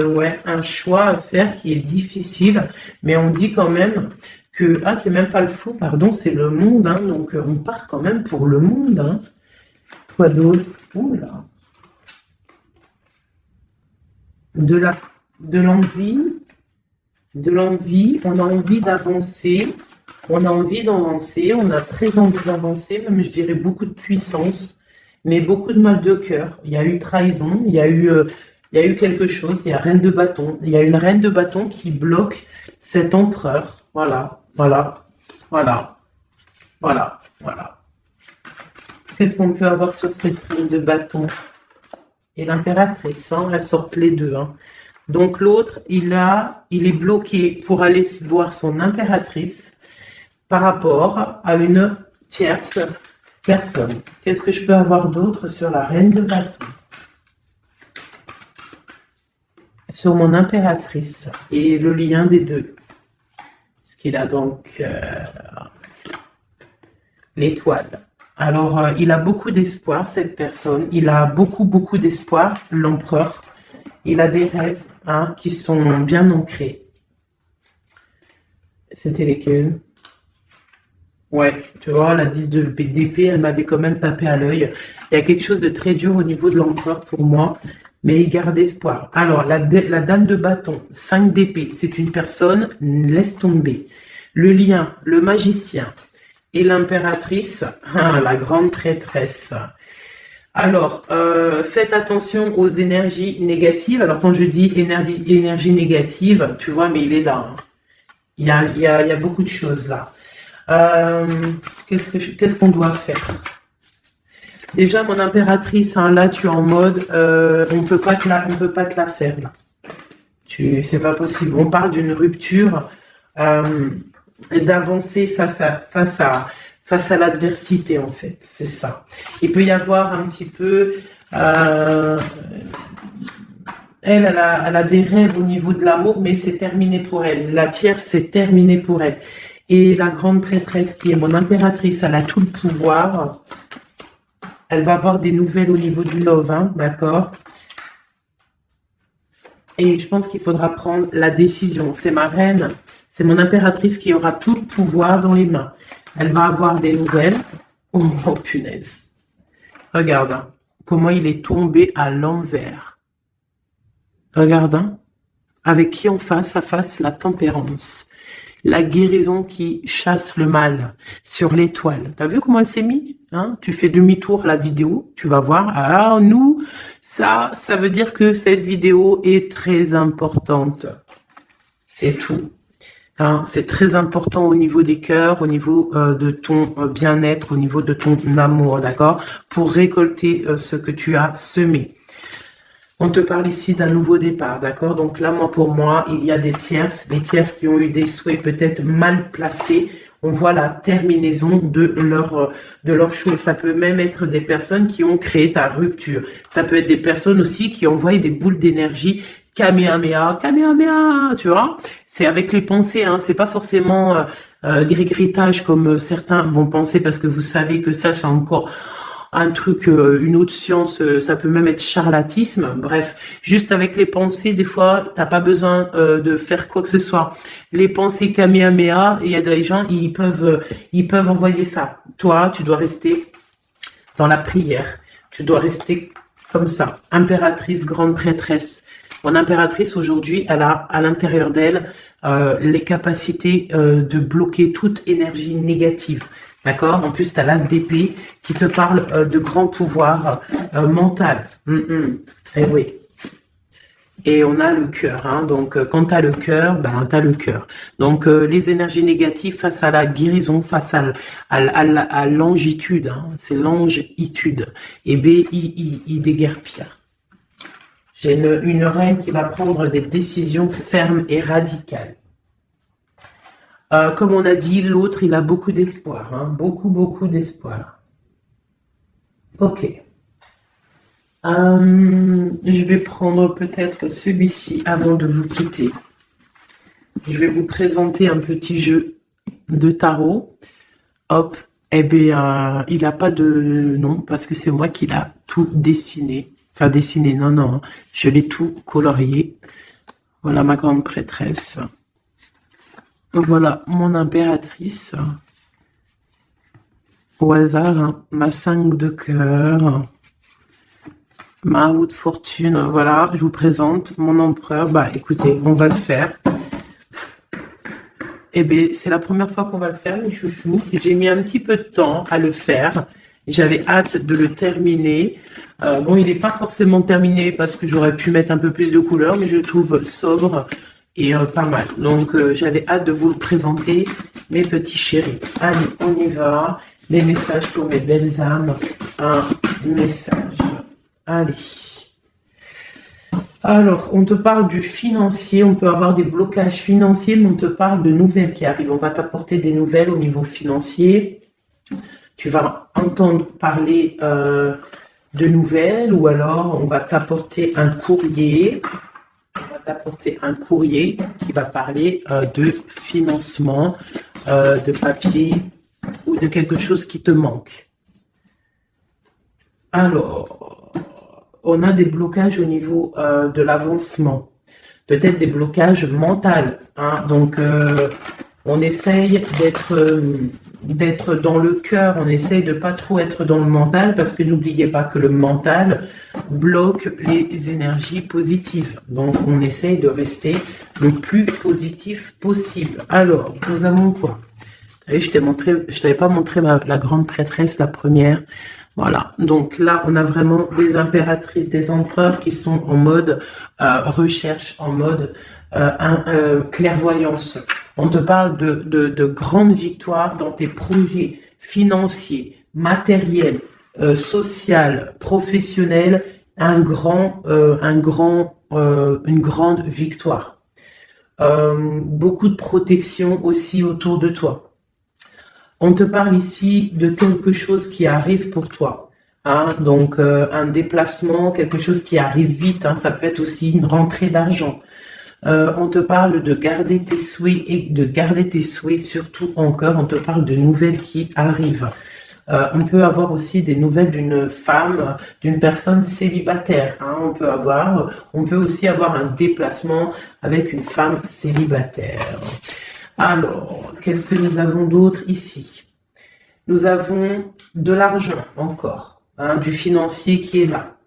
ouais, un choix à faire qui est difficile, mais on dit quand même que, ah, c'est même pas le fou, pardon, c'est le monde, hein, donc on part quand même pour le monde, hein. Quoi d'autre? Oula. De la, de l'envie, de l'envie, on a envie d'avancer, on a envie d'avancer, on a très envie d'avancer, même je dirais beaucoup de puissance, mais beaucoup de mal de cœur. Il y a eu trahison, il y a eu quelque chose, il y a reine de bâton, il y a une reine de bâton qui bloque cet empereur. Voilà, voilà, voilà, voilà, voilà. Qu'est-ce qu'on peut avoir sur cette reine de bâton? Et l'impératrice, hein, elles sortent les deux, hein. Donc l'autre, il est bloqué pour aller voir son impératrice par rapport à une tierce personne. Qu'est-ce que je peux avoir d'autre sur la reine de bâton? Sur mon impératrice et le lien des deux. Ce qu'il a donc l'étoile. Alors, il a beaucoup d'espoir, cette personne. Il a beaucoup, beaucoup d'espoir, l'empereur. Il a des rêves, hein, qui sont bien ancrés. C'était lesquels? Ouais, tu vois, la 10 d'épée, elle m'avait quand même tapé à l'œil. Il y a quelque chose de très dur au niveau de l'empereur pour moi, mais il garde espoir. Alors, la dame de bâton, 5 d'épée, c'est une personne, laisse tomber. Le lien, le magicien et l'impératrice, hein, la grande prêtresse. Alors, faites attention aux énergies négatives. Alors, quand je dis énergie négative, tu vois, mais il est là, hein. Il y a beaucoup de choses là. Qu'est-ce qu'on doit faire? Déjà, mon impératrice, hein, là, tu es en mode, on peut pas te la faire là. C'est pas possible. On parle d'une rupture, d'avancer face à l'adversité en fait. C'est ça. Il peut y avoir un petit peu, euh, elle a des rêves au niveau de l'amour, mais c'est terminé pour elle. La tierce, c'est terminé pour elle. Et la grande prêtresse qui est mon impératrice, elle a tout le pouvoir. Elle va avoir des nouvelles au niveau du love, hein, d'accord? Et je pense qu'il faudra prendre la décision. C'est ma reine, c'est mon impératrice qui aura tout le pouvoir dans les mains. Elle va avoir des nouvelles. Oh, oh, punaise. Regarde, hein, comment il est tombé à l'envers. Regarde, hein, avec qui on face à face la tempérance. La guérison qui chasse le mal sur l'étoile. T'as vu comment elle s'est mise, hein? Tu fais demi-tour la vidéo, tu vas voir. Alors nous, ça veut dire que cette vidéo est très importante. C'est tout. Hein, c'est très important au niveau des cœurs, au niveau de ton bien-être, au niveau de ton amour, d'accord? Pour récolter ce que tu as semé. On te parle ici d'un nouveau départ, d'accord? Donc là, pour moi, il y a des tierces qui ont eu des souhaits peut-être mal placés. On voit la terminaison de leur chose. Ça peut même être des personnes qui ont créé ta rupture. Ça peut être des personnes aussi qui envoient des boules d'énergie. Kamehameha, Kamehameha, tu vois? C'est avec les pensées, hein. C'est pas forcément grigritage comme certains vont penser parce que vous savez que ça, c'est encore un truc, une autre science, ça peut même être charlatisme. Bref, juste avec les pensées, des fois, t'as pas besoin de faire quoi que ce soit. Les pensées Kamehameha, il y a des gens, ils peuvent envoyer ça. Toi, tu dois rester dans la prière. Tu dois rester comme ça. Impératrice, grande prêtresse. Mon impératrice, aujourd'hui, elle a à l'intérieur d'elle les capacités de bloquer toute énergie négative. D'accord? En plus, tu as l'as d'épée qui te parle de grand pouvoir mental. Eh oui. Et on a le cœur, hein. Donc, quand tu as le cœur, ben, tu as le cœur. Donc, les énergies négatives face à la guérison, face à l'angitude, hein. C'est l'angitude. Et B, il déguerpire. J'ai une reine qui va prendre des décisions fermes et radicales. Comme on a dit, l'autre, il a beaucoup d'espoir, hein. Beaucoup, beaucoup d'espoir. Ok. Je vais prendre peut-être celui-ci avant de vous quitter. Je vais vous présenter un petit jeu de tarot. Hop, eh bien, il n'a pas de nom parce que c'est moi qui l'a tout dessiné. Enfin, dessiné, non, non, je l'ai tout colorié. Voilà ma grande prêtresse. Voilà mon impératrice. Au hasard, hein, ma 5 de cœur. Ma roue de fortune, voilà, je vous présente mon empereur. Bah écoutez, on va le faire. Eh bien, c'est la première fois qu'on va le faire, mes chouchous. J'ai mis un petit peu de temps à le faire. J'avais hâte de le terminer. Bon, il n'est pas forcément terminé parce que j'aurais pu mettre un peu plus de couleurs, mais je le trouve sobre et pas mal. Donc, j'avais hâte de vous le présenter, mes petits chéris. Allez, on y va. Des messages pour mes belles âmes. Un message. Allez. Alors, on te parle du financier, on peut avoir des blocages financiers, mais on te parle de nouvelles qui arrivent. On va t'apporter des nouvelles au niveau financier. Tu vas entendre parler de nouvelles ou alors on va t'apporter un courrier. On va t'apporter un courrier qui va parler de financement, de papier ou de quelque chose qui te manque. Alors, on a des blocages au niveau de l'avancement, peut-être des blocages mentaux, hein. Donc, on essaye d'être dans le cœur, on essaye de pas trop être dans le mental, parce que n'oubliez pas que le mental bloque les énergies positives. Donc, on essaye de rester le plus positif possible. Alors, nous avons quoi? Vous savez, je t'avais pas montré la grande prêtresse, la première. Voilà, donc là, on a vraiment des impératrices, des empereurs qui sont en mode recherche, en mode clairvoyance. On te parle de grandes victoires dans tes projets financiers, matériels, social, professionnels, une grande victoire. Beaucoup de protection aussi autour de toi. On te parle ici de quelque chose qui arrive pour toi, hein, donc un déplacement, quelque chose qui arrive vite, hein, ça peut être aussi une rentrée d'argent. On te parle de garder tes souhaits et de garder tes souhaits surtout encore, on te parle de nouvelles qui arrivent. On peut avoir aussi des nouvelles d'une femme, d'une personne célibataire, hein, on peut aussi avoir un déplacement avec une femme célibataire. Alors, qu'est-ce que nous avons d'autre ici? Nous avons de l'argent encore, hein, du financier qui est là.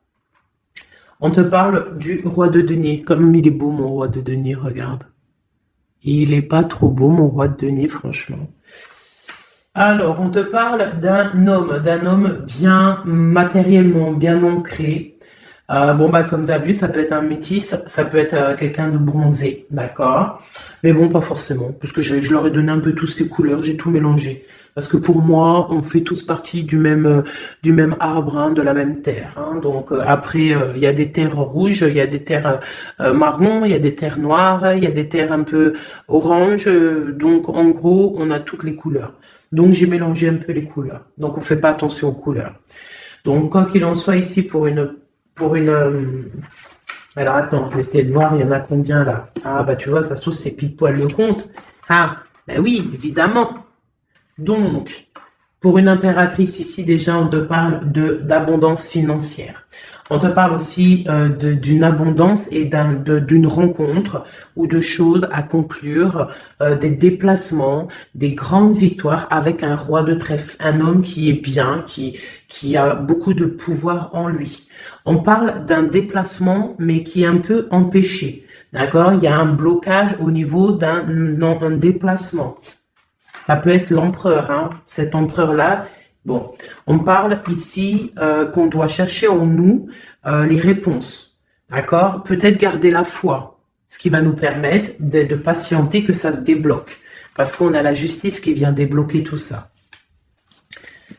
On te parle du roi de denier. Comme il est beau, mon roi de denier, regarde. Il est pas trop beau, mon roi de denier, franchement. Alors, on te parle d'un homme bien matériellement, bien ancré. Comme tu as vu, ça peut être un métis, ça peut être quelqu'un de bronzé, d'accord? Mais bon, pas forcément, parce que je leur ai donné un peu tous ces couleurs, j'ai tout mélangé. Parce que pour moi, on fait tous partie du même arbre, hein, de la même terre, hein. Donc après, il y a des terres rouges, il y a des terres marron, il y a des terres noires, il y a des terres un peu orange. Donc en gros, on a toutes les couleurs. Donc j'ai mélangé un peu les couleurs. Donc on fait pas attention aux couleurs. Donc quoi qu'il en soit ici alors attends, je vais essayer de voir, il y en a combien là? Ah bah tu vois, ça se trouve c'est pile poil le compte. Ah, bah oui, évidemment. Donc, pour une impératrice ici, déjà, on te parle d'abondance financière. On te parle aussi d'une abondance et d'une rencontre ou de choses à conclure, des déplacements, des grandes victoires avec un roi de trèfle, un homme qui est bien, qui a beaucoup de pouvoir en lui. On parle d'un déplacement, mais qui est un peu empêché. D'accord? Il y a un blocage au niveau d'un déplacement. Ça peut être l'empereur, hein, cet empereur-là. Bon, on parle ici qu'on doit chercher en nous les réponses, d'accord? Peut-être garder la foi, ce qui va nous permettre de patienter que ça se débloque, parce qu'on a la justice qui vient débloquer tout ça.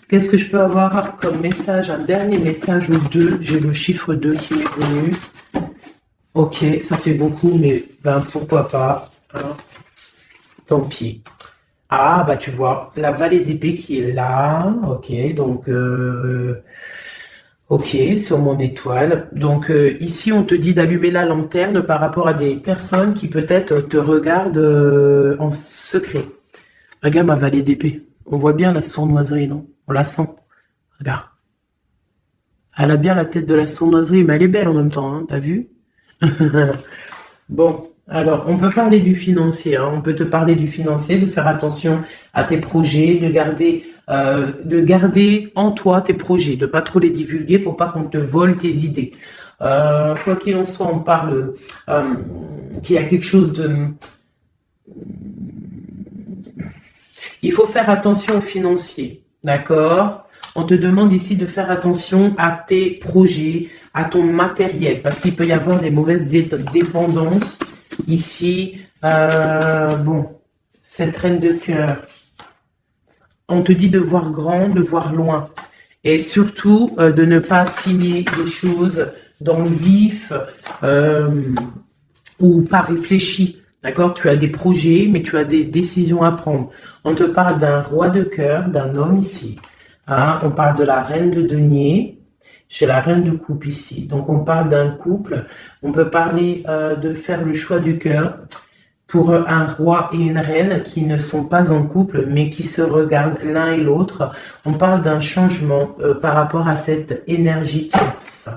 Qu'est-ce que je peux avoir comme message? Un dernier message ou deux. J'ai le chiffre 2 qui m'est venu. Ok, ça fait beaucoup, mais ben pourquoi pas, hein? Tant pis. Ah, bah tu vois, la vallée d'épée qui est là, ok, donc, Ok, sur mon étoile. Donc ici, on te dit d'allumer la lanterne par rapport à des personnes qui peut-être te regardent en secret. Regarde ma vallée d'épée. On voit bien la sournoiserie, non? On la sent. Regarde. Elle a bien la tête de la sournoiserie, mais elle est belle en même temps, hein, t'as vu? Bon, alors, on peut parler du financier, hein. On peut te parler du financier, de faire attention à tes projets, de garder en toi tes projets, de pas trop les divulguer pour pas qu'on te vole tes idées. Quoi qu'il en soit, on parle qu'il y a quelque chose de... Il faut faire attention aux financiers, d'accord? On te demande ici de faire attention à tes projets, à ton matériel, parce qu'il peut y avoir des mauvaises dépendances. Ici, bon, cette reine de cœur, on te dit de voir grand, de voir loin. Et surtout, de ne pas signer des choses dans le vif ou pas réfléchi. D'accord? Tu as des projets, mais tu as des décisions à prendre. On te parle d'un roi de cœur, d'un homme ici. Hein? On parle de la reine de denier. J'ai la reine de coupe ici. Donc, on parle d'un couple. On peut parler de faire le choix du cœur pour un roi et une reine qui ne sont pas en couple, mais qui se regardent l'un et l'autre. On parle d'un changement par rapport à cette énergie tierce.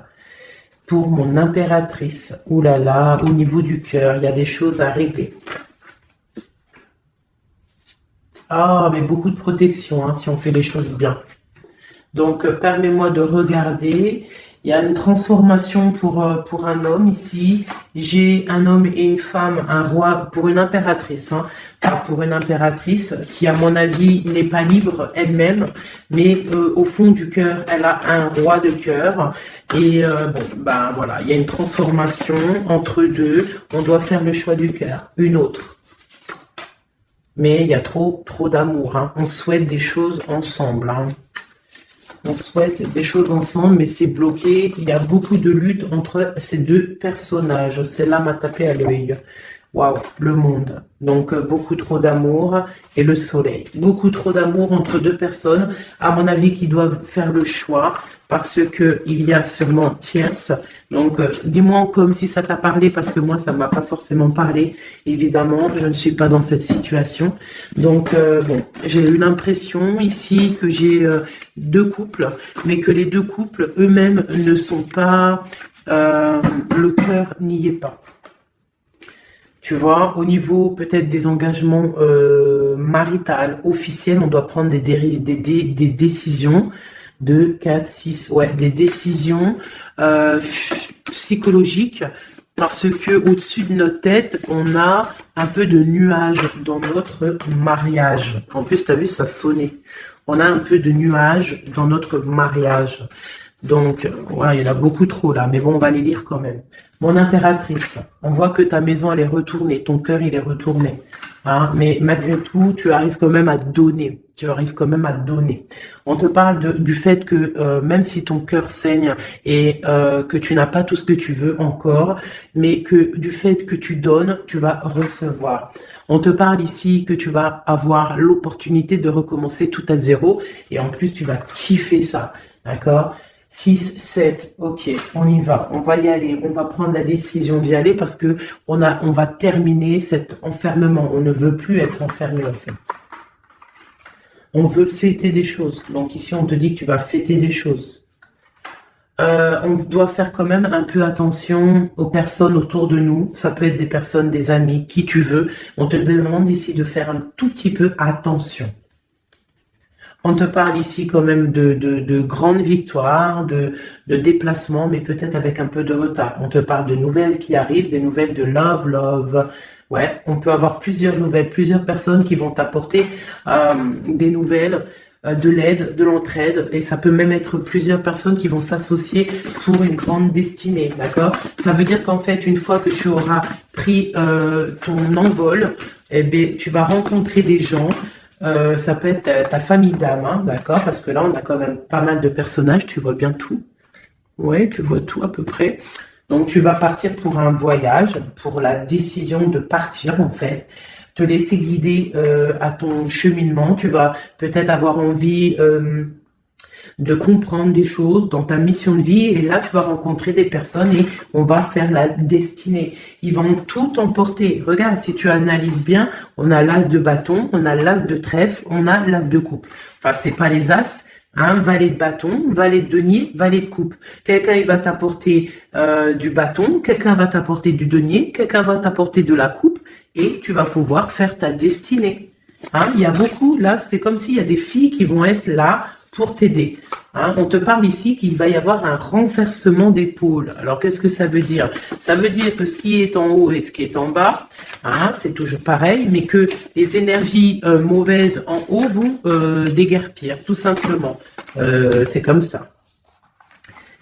Pour mon impératrice, ouh là là, au niveau du cœur, il y a des choses à régler. Ah, mais beaucoup de protection, hein, si on fait les choses bien. Donc, permets-moi de regarder. Il y a une transformation pour un homme ici. J'ai un homme et une femme, un roi, pour une impératrice. Hein, pour une impératrice qui, à mon avis, n'est pas libre elle-même. Mais au fond du cœur, elle a un roi de cœur. Et bon, ben voilà, il y a une transformation entre deux. On doit faire le choix du cœur, une autre. Mais il y a trop d'amour. Hein. On souhaite des choses ensemble. Hein. On souhaite des choses ensemble, mais c'est bloqué. Il y a beaucoup de lutte entre ces deux personnages. Celle-là m'a tapé à l'œil. Waouh, le monde. Donc, beaucoup trop d'amour et le soleil. Beaucoup trop d'amour entre deux personnes, à mon avis, qui doivent faire le choix parce que il y a sûrement tierce. Donc, dis-moi comme si ça t'a parlé parce que moi, ça m'a pas forcément parlé. Évidemment, je ne suis pas dans cette situation. Donc, bon, j'ai eu l'impression ici que j'ai deux couples, mais que les deux couples eux-mêmes ne sont pas... le cœur n'y est pas. Tu vois, au niveau peut-être des engagements maritales, officiels, on doit prendre des décisions de 4, 6, ouais, des décisions psychologiques parce que au-dessus de notre tête, on a un peu de nuages dans notre mariage. En plus, tu as vu, ça sonnait. On a un peu de nuages dans notre mariage. Donc, ouais, il y en a beaucoup trop là, mais bon, on va les lire quand même. Mon impératrice, on voit que ta maison, elle est retournée, ton cœur, il est retourné. Hein, mais malgré tout, tu arrives quand même à donner. Tu arrives quand même à donner. On te parle du fait que même si ton cœur saigne et que tu n'as pas tout ce que tu veux encore, mais que du fait que tu donnes, tu vas recevoir. On te parle ici que tu vas avoir l'opportunité de recommencer tout à zéro et en plus, tu vas kiffer ça. D'accord? 6, 7, ok, on y va, on va y aller, on va prendre la décision d'y aller parce que on va terminer cet enfermement. On ne veut plus être enfermé en fait. On veut fêter des choses. Donc ici, on te dit que tu vas fêter des choses. On doit faire quand même un peu attention aux personnes autour de nous. Ça peut être des personnes, des amis, qui tu veux. On te demande ici de faire un tout petit peu attention. On te parle ici quand même de grandes victoires, de déplacements, mais peut-être avec un peu de retard. On te parle de nouvelles qui arrivent, des nouvelles de love. Ouais, on peut avoir plusieurs nouvelles, plusieurs personnes qui vont t'apporter des nouvelles, de l'aide, de l'entraide, et ça peut même être plusieurs personnes qui vont s'associer pour une grande destinée, d'accord? Ça veut dire qu'en fait, une fois que tu auras pris ton envol, eh bien, tu vas rencontrer des gens. Ça peut être ta famille d'âme, hein, d'accord? Parce que là, on a quand même pas mal de personnages. Tu vois bien tout. Ouais, tu vois tout à peu près. Donc, tu vas partir pour un voyage, pour la décision de partir, en fait. Te laisser guider à ton cheminement. Tu vas peut-être avoir envie de comprendre des choses dans ta mission de vie. Et là, tu vas rencontrer des personnes et on va faire la destinée. Ils vont tout emporter. Regarde, si tu analyses bien, on a l'as de bâton, on a l'as de trèfle, on a l'as de coupe. Enfin, c'est pas les as. Hein, valet de bâton, valet de denier, valet de coupe. Quelqu'un il va t'apporter du bâton, quelqu'un va t'apporter du denier, quelqu'un va t'apporter de la coupe et tu vas pouvoir faire ta destinée. Hein, il y a beaucoup, là, c'est comme s'il y a des filles qui vont être là pour t'aider. Hein, on te parle ici qu'il va y avoir un renversement d'épaule. Alors, qu'est-ce que ça veut dire? Ça veut dire que ce qui est en haut et ce qui est en bas, hein, c'est toujours pareil, mais que les énergies mauvaises en haut vont déguerpir, tout simplement. C'est comme ça.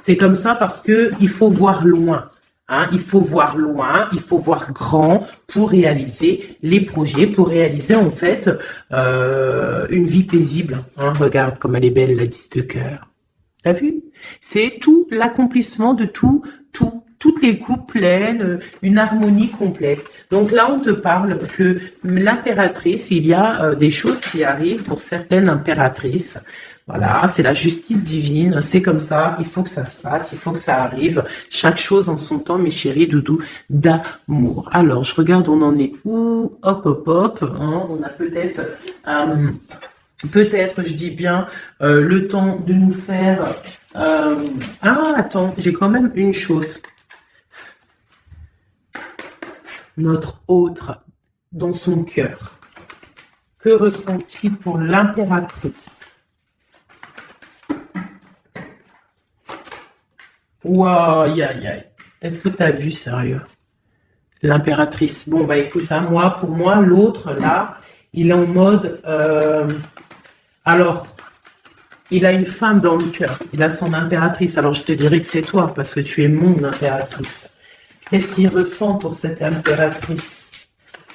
C'est comme ça parce que il faut voir loin. Hein, il faut voir loin, il faut voir grand pour réaliser les projets, pour réaliser en fait une vie paisible. Hein, regarde comme elle est belle, la 10 de cœur. T'as vu? C'est tout l'accomplissement de toutes les coupes pleines, une harmonie complète. Donc là, on te parle que l'impératrice, il y a des choses qui arrivent pour certaines impératrices. Voilà, c'est la justice divine, c'est comme ça, il faut que ça se passe, il faut que ça arrive. Chaque chose en son temps, mes chéris doudous d'amour. Alors, je regarde, on en est où? Hop, hop, hop. Hein, on a peut-être... peut-être, je dis bien, le temps de nous faire... Ah, attends, j'ai quand même une chose. Notre autre, dans son cœur. Que ressent-il pour l'impératrice? Waouh, aïe, aïe, aïe. Est-ce que tu as vu, sérieux? L'impératrice. Bon, bah écoute, hein, pour moi, l'autre, là, il est en mode... alors, il a une femme dans le cœur. Il a son impératrice. Alors, je te dirais que c'est toi, parce que tu es mon impératrice. Qu'est-ce qu'il ressent pour cette impératrice?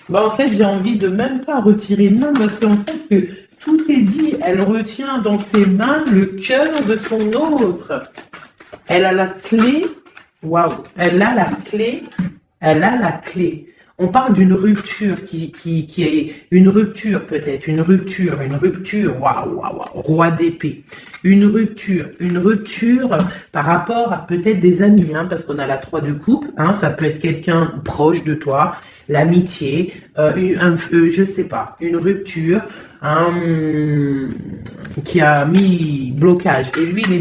Bah, en fait, j'ai envie de même pas retirer de main, parce qu'en fait, que tout est dit. Elle retient dans ses mains le cœur de son autre. Elle a la clé. Waouh. Elle a la clé. Elle a la clé. On parle d'une rupture qui est une rupture peut-être, une rupture, waouh, waouh, waouh, roi d'épée. Une rupture par rapport à peut-être des amis, hein, parce qu'on a la 3 de coupe, hein, ça peut être quelqu'un proche de toi, l'amitié, je sais pas, une rupture, qui a mis blocage. Et lui, il est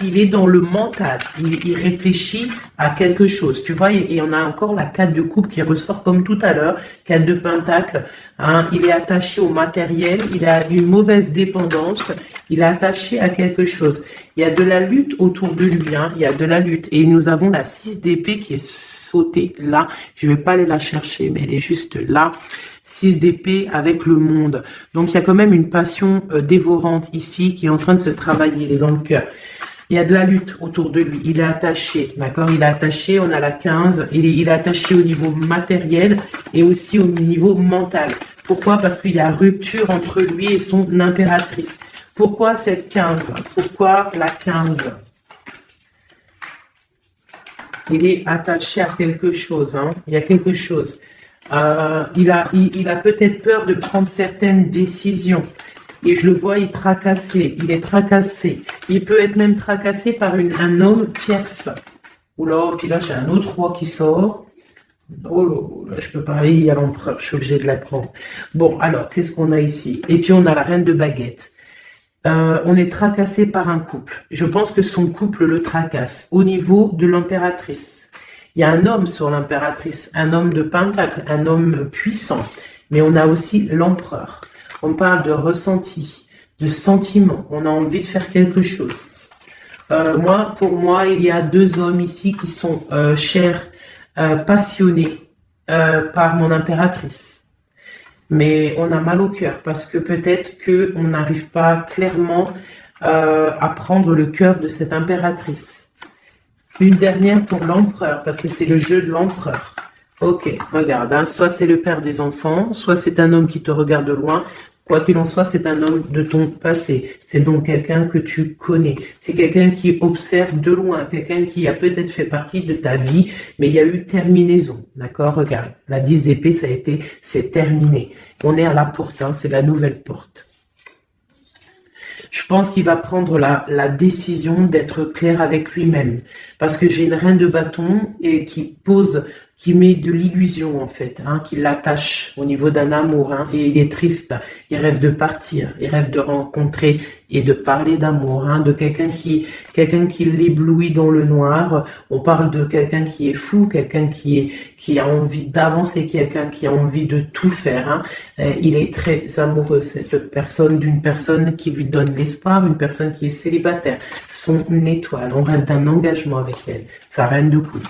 il est dans le mental. Il réfléchit à quelque chose. Tu vois, et on a encore la 4 de coupe qui ressort comme tout à l'heure. 4 de pentacle. Hein, il est attaché au matériel. Il a une mauvaise dépendance. Il est attaché à quelque chose. Il y a de la lutte autour de lui. Hein, il y a de la lutte. Et nous avons la 6 d'épée qui est sautée là. Je vais pas aller la chercher, mais elle est juste là. 6 d'épée avec le monde. Donc, il y a quand même une passion dévorante ici qui est en train de se travailler. Il est dans le cœur. Il y a de la lutte autour de lui. Il est attaché, d'accord? Il est attaché, on a la 15. Il est attaché au niveau matériel et aussi au niveau mental. Pourquoi? Parce qu'il y a rupture entre lui et son impératrice. Pourquoi cette 15? Pourquoi la 15? Il est attaché à quelque chose, hein? Il y a quelque chose. Il a peut-être peur de prendre certaines décisions. Et je le vois, il est tracassé. Il peut être même tracassé par un homme tierce. Oula, puis là, j'ai un autre roi qui sort. Oh là, je peux pas aller, il y a l'empereur, je suis obligé de la prendre. Bon, alors, qu'est-ce qu'on a ici? Et puis, on a la reine de baguette. On est tracassé par un couple. Je pense que son couple le tracasse. Au niveau de l'impératrice. Il y a un homme sur l'impératrice, un homme de pentacle, un homme puissant. Mais on a aussi l'empereur. On parle de ressenti, de sentiment. On a envie de faire quelque chose. Pour moi, il y a 2 hommes ici qui sont chers, passionnés par mon impératrice. Mais on a mal au cœur parce que peut-être qu'on n'arrive pas clairement à prendre le cœur de cette impératrice. Une dernière pour l'empereur, parce que c'est le jeu de l'empereur. Ok, regarde, hein, soit c'est le père des enfants, soit c'est un homme qui te regarde de loin. Quoi qu'il en soit, c'est un homme de ton passé. C'est donc quelqu'un que tu connais. C'est quelqu'un qui observe de loin, quelqu'un qui a peut-être fait partie de ta vie, mais il y a eu terminaison. D'accord? Regarde, la 10 d'épée, c'est terminé. On est à la porte, hein, c'est la nouvelle porte. Je pense qu'il va prendre la décision d'être clair avec lui-même. Parce que j'ai une reine de bâton et qui met de l'illusion en fait, hein, qui l'attache au niveau d'un amour. Hein, et il est triste, il rêve de partir, il rêve de rencontrer et de parler d'amour, hein, de quelqu'un qui l'éblouit dans le noir. On parle de quelqu'un qui est fou, quelqu'un qui a envie d'avancer, quelqu'un qui a envie de tout faire. Hein. Il est très amoureux, cette personne, d'une personne qui lui donne l'espoir, une personne qui est célibataire, son étoile. On rêve d'un engagement avec elle, sa reine de coupe.